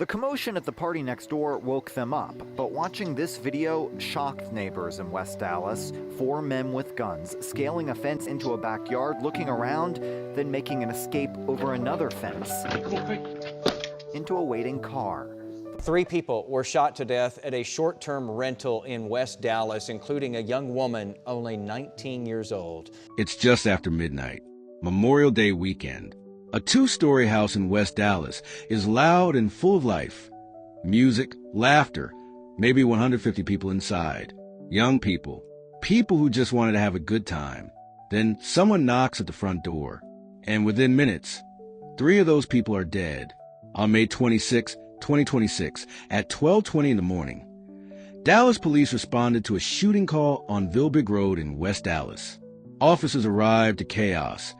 The commotion at the party next door woke them up, but watching this video shocked neighbors in West Dallas. 4 men with guns scaling a fence into a backyard, looking around, then making an escape over another fence into a waiting car. 3 people were shot to death at a short-term rental in West Dallas, including a young woman only 19 years old. It's just after midnight, Memorial Day weekend. A 2-story house in West Dallas is loud and full of life. Music, laughter, maybe 150 people inside. Young people, people who just wanted to have a good time. Then someone knocks at the front door, and within minutes, 3 of those people are dead. On May 26, 2026, at 12:20 in the morning, Dallas police responded to a shooting call on Vilbig Road in West Dallas. Officers arrived to chaos.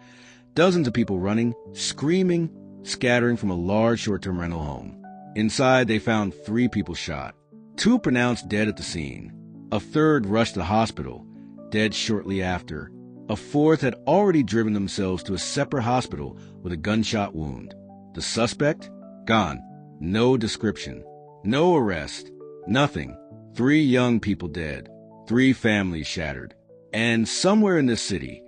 Dozens of people running, screaming, scattering from a large short-term rental home. Inside, they found 3 people shot. 2 pronounced dead at the scene. A 3rd rushed to the hospital, dead shortly after. A 4th had already driven themselves to a separate hospital with a gunshot wound. The suspect? Gone. No description. No arrest. Nothing. 3 young people dead. 3 families shattered. And somewhere in this city,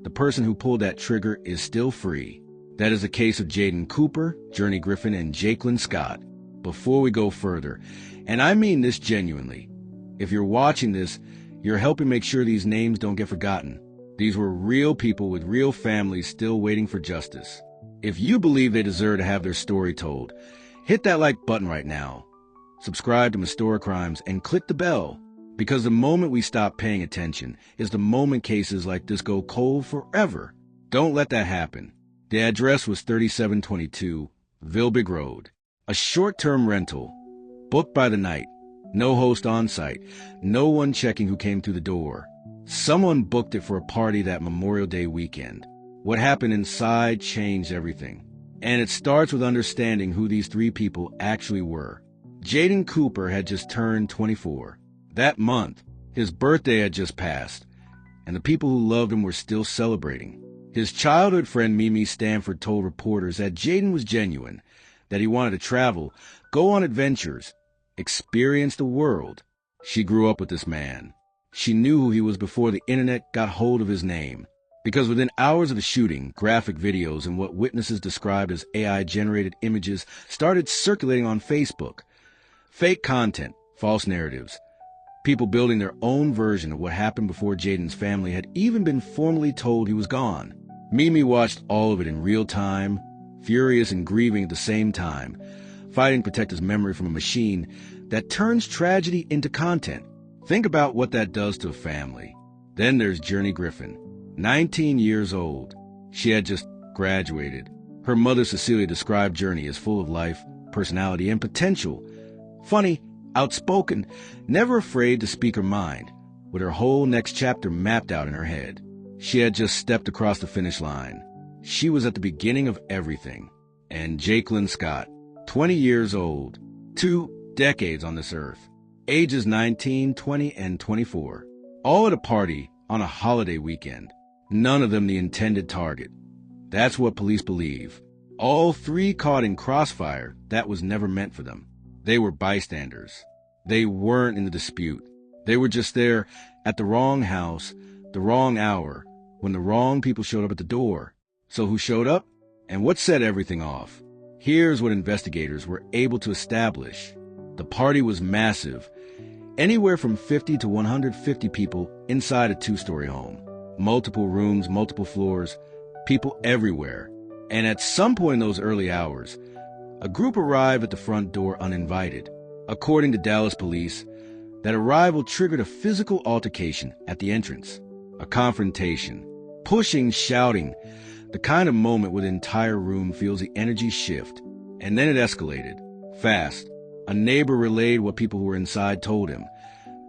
the person who pulled that trigger is still free. That is the case of Jaiden Cooper, Journie Griffin, and Jaiclyn Scott. Before we go further, and I mean this genuinely, if you're watching this, you're helping make sure these names don't get forgotten. These were real people with real families still waiting for justice. If you believe they deserve to have their story told, hit that like button right now. Subscribe to Mystora Crimes and click the bell, because the moment we stop paying attention is the moment cases like this go cold forever. Don't let that happen. The address was 3722 Vilbig Road, a short-term rental, booked by the night, no host on site, no one checking who came through the door. Someone booked it for a party that Memorial Day weekend. What happened inside changed everything. And it starts with understanding who these 3 people actually were. Jaiden Cooper had just turned 24. That month, his birthday had just passed, and the people who loved him were still celebrating. His childhood friend Mimi Stanford told reporters that Jaiden was genuine, that he wanted to travel, go on adventures, experience the world. She grew up with this man. She knew who he was before the internet got hold of his name. Because within hours of the shooting, graphic videos and what witnesses described as AI-generated images started circulating on Facebook. Fake content, false narratives, people building their own version of what happened before Jaiden's family had even been formally told he was gone. Mimi watched all of it in real time, furious and grieving at the same time, fighting to protect his memory from a machine that turns tragedy into content. Think about what that does to a family. Then there's Journie Griffin, 19 years old. She had just graduated. Her mother, Cecilia, described Journie as full of life, personality, and potential. Funny, outspoken, never afraid to speak her mind, with her whole next chapter mapped out in her head. She had just stepped across the finish line. She was at the beginning of everything. And Jaiclyn Scott, 20 years old, 2 decades on this earth, ages 19, 20, and 24, all at a party on a holiday weekend. None of them the intended target. That's what police believe. All 3 caught in crossfire that was never meant for them. They were bystanders. They weren't in the dispute. They were just there at the wrong house, the wrong hour, when the wrong people showed up at the door. So who showed up? And what set everything off? Here's what investigators were able to establish. The party was massive. Anywhere from 50 to 150 people inside a 2-story home. Multiple rooms, multiple floors, people everywhere. And at some point in those early hours, a group arrived at the front door uninvited. According to Dallas police, that arrival triggered a physical altercation at the entrance. A confrontation. Pushing, shouting. The kind of moment where the entire room feels the energy shift. And then it escalated. Fast. A neighbor relayed what people who were inside told him.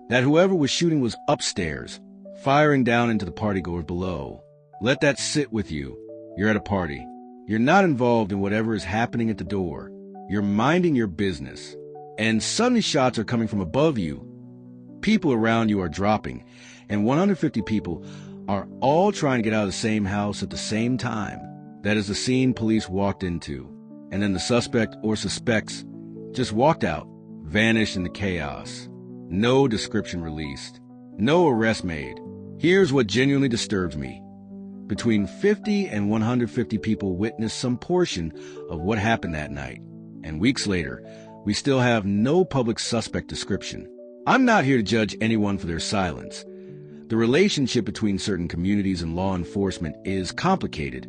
That whoever was shooting was upstairs, firing down into the partygoers below. Let that sit with you. You're at a party. You're not involved in whatever is happening at the door. You're minding your business. And suddenly shots are coming from above you. People around you are dropping. And 150 people are all trying to get out of the same house at the same time. That is the scene police walked into. And then the suspect or suspects just walked out, vanished in the chaos. No description released. No arrest made. Here's what genuinely disturbs me. Between 50 and 150 people witnessed some portion of what happened that night. And weeks later, we still have no public suspect description. I'm not here to judge anyone for their silence. The relationship between certain communities and law enforcement is complicated,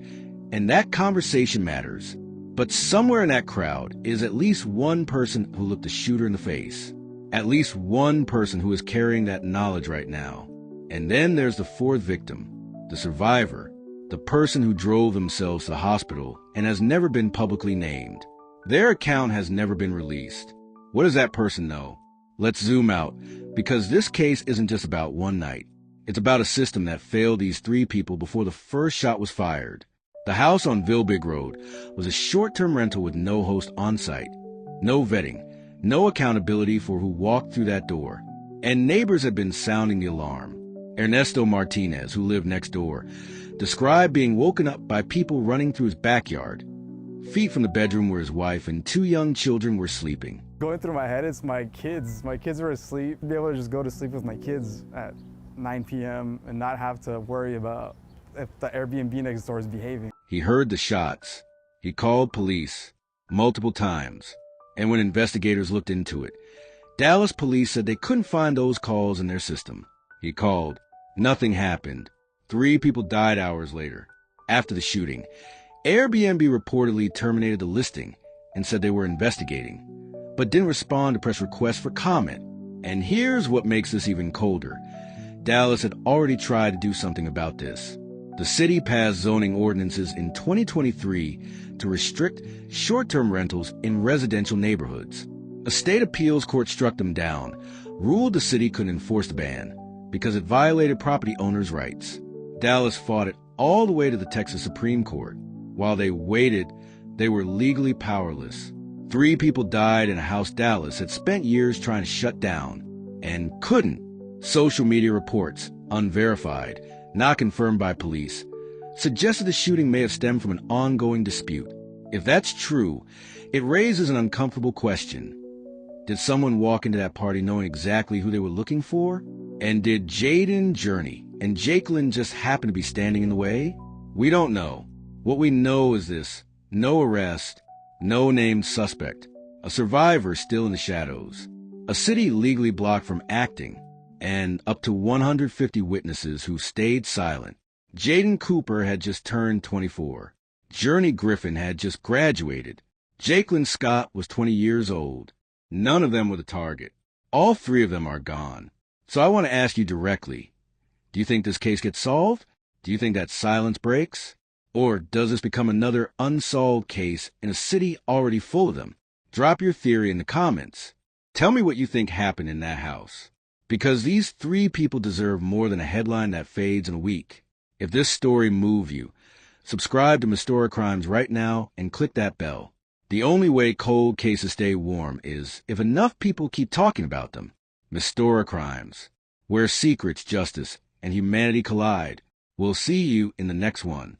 and that conversation matters. But somewhere in that crowd is at least one person who looked the shooter in the face. At least one person who is carrying that knowledge right now. And then there's the fourth victim, the survivor, the person who drove themselves to the hospital and has never been publicly named. Their account has never been released. What does that person know? Let's zoom out, because this case isn't just about one night. It's about a system that failed these three people before the first shot was fired. The house on Vilbig Road was a short-term rental with no host on site, no vetting, no accountability for who walked through that door. And neighbors had been sounding the alarm. Ernesto Martinez, who lived next door, described being woken up by people running through his backyard, feet from the bedroom where his wife and two young children were sleeping. Going through my head, it's my kids. My kids were asleep. Be able to just go to sleep with my kids at 9 p.m. and not have to worry about if the Airbnb next door is behaving. He heard the shots. He called police multiple times. And when investigators looked into it, Dallas police said they couldn't find those calls in their system. He called. Nothing happened. 3 people died hours later. After the shooting, Airbnb reportedly terminated the listing and said they were investigating, but didn't respond to press requests for comment. And here's what makes this even colder. Dallas had already tried to do something about this. The city passed zoning ordinances in 2023 to restrict short-term rentals in residential neighborhoods. A state appeals court struck them down, ruled the city couldn't enforce the ban because it violated property owners' rights. Dallas fought it all the way to the Texas Supreme Court. While they waited, they were legally powerless. 3 people died in a house Dallas had spent years trying to shut down and couldn't. Social media reports, unverified, not confirmed by police, suggested the shooting may have stemmed from an ongoing dispute. If that's true, it raises an uncomfortable question. Did someone walk into that party knowing exactly who they were looking for? And did Jaiden, Journie, and Jaiclyn just happen to be standing in the way? We don't know. What we know is this: no arrest, no named suspect, a survivor still in the shadows, a city legally blocked from acting, and up to 150 witnesses who stayed silent. Jaiden Cooper had just turned 24. Journie Griffin had just graduated. Jaiclyn Scott was 20 years old. None of them were the target. All 3 of them are gone. So I want to ask you directly, do you think this case gets solved? Do you think that silence breaks? Or does this become another unsolved case in a city already full of them? Drop your theory in the comments. Tell me what you think happened in that house. Because these 3 people deserve more than a headline that fades in a week. If this story moved you, subscribe to Mystora Crimes right now and click that bell. The only way cold cases stay warm is if enough people keep talking about them. Mystora Crimes, where secrets, justice, and humanity collide. We'll see you in the next one.